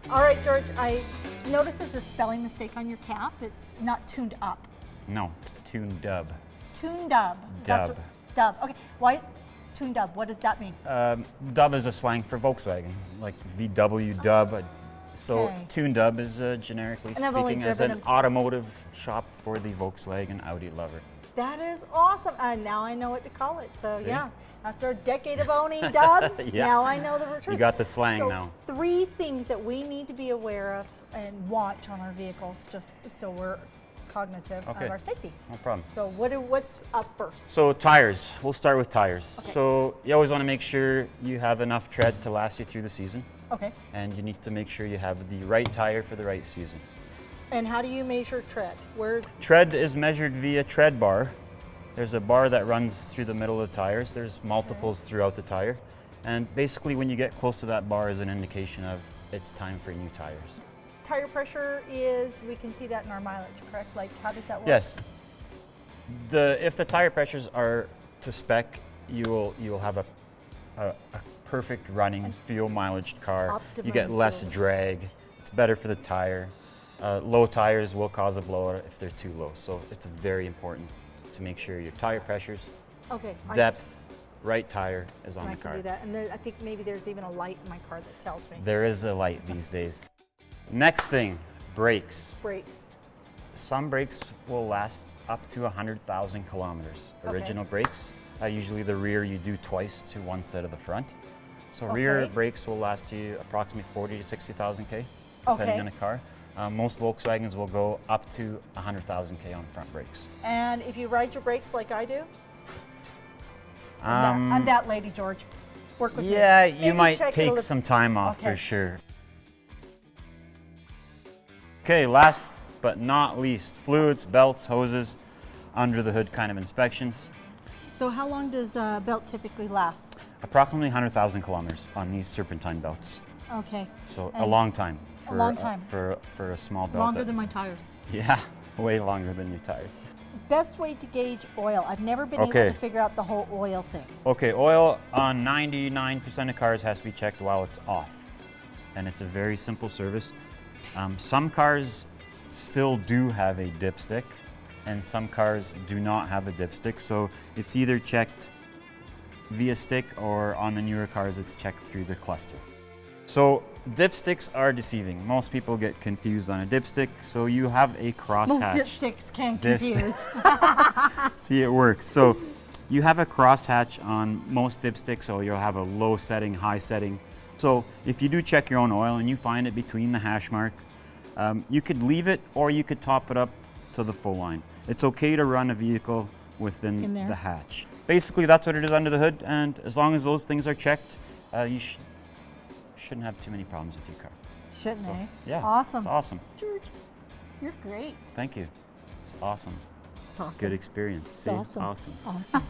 All right, George, I noticed there's a spelling mistake on your cap. It's not tuned up. No, it's TuneDub. TuneDub. Dub. Dub. Okay. Why TuneDub? What does that mean? Dub is a slang for Volkswagen, like VW Dub. So Okay. TuneDub is generically And I've only speaking as driven an automotive shop for the Volkswagen Audi lover. That is awesome. And now I know what to call it. So See? yeah, after a decade of owning Dubs, Yeah. now I know the truth. You got the slang So now. 3 things that we need to be aware of and watch on our vehicles, just so we're cognitive Okay. of our safety. No problem. So what's up first? So tires, we'll start with tires. Okay. So you always want to make sure you have enough tread to last you through the season. Okay. And you need to make sure you have the right tire for the right season. And how do you measure tread? Where's Tread is measured via tread bar. There's a bar that runs through the middle of the tires. There's multiples throughout the tire. And basically when you get close to that bar is an indication of it's time for new tires. tire pressure is? We can see that in our mileage, correct? Like, how does that work? Yes. If the tire pressures are to spec, you will have a perfect running fuel mileage car. Optimum You get less fuel. drag. It's better for the tire. Low tires will cause a blowout if they're too low. So it's very important to make sure your tire pressures, Okay. depth, right tire is on I the can car. do that. And I think maybe there's even a light in my car that tells me. There is a light these days. Next thing, brakes. Brakes. Some brakes will last up to 100,000 kilometers. Okay. Original brakes, usually the rear you do twice to one set of the front. So rear Okay. brakes will last you approximately 40 to 60,000 K, depending Okay. on the car. Most Volkswagens will go up to 100,000 K on front brakes. And if you ride your brakes like I do, Um, I'm that lady, George. Work with me. Yeah, Maybe you might check it a take little- some time off Okay. for sure. Okay, last but not least, fluids, belts, hoses, under the hood kind of inspections. So how long does a belt typically last? Approximately 100,000 kilometers on these serpentine belts. Okay. So a And long time. For, long time. For a small belt. Longer that- than my tires. Yeah, way longer than your tires. Best way to gauge oil. I've never been Okay. able to figure out the whole oil thing. Okay, oil on 99% of cars has to be checked while it's off. And it's a very simple service. Some cars still do have a dipstick, and some cars do not have a dipstick. So it's either checked via stick, or on the newer cars, it's checked through the cluster. So dipsticks are deceiving. Most people get confused on a dipstick. So you have a crosshatch. Most dipsticks can This- confuse. See, it works. So you have a crosshatch on most dipsticks, so you'll have a low setting, high setting. So if you do check your own oil and you find it between the hash mark, you could leave it or you could top it up to the full line. It's okay to run a vehicle within In there? the hatch. Basically, that's what it is under the hood, and as long as those things are checked, you shouldn't have too many problems with your car. Shouldn't So, they? yeah, Awesome. it's awesome. George, you're great. Thank you. It's awesome. It's awesome. Good experience. It's See? awesome. Awesome. Awesome.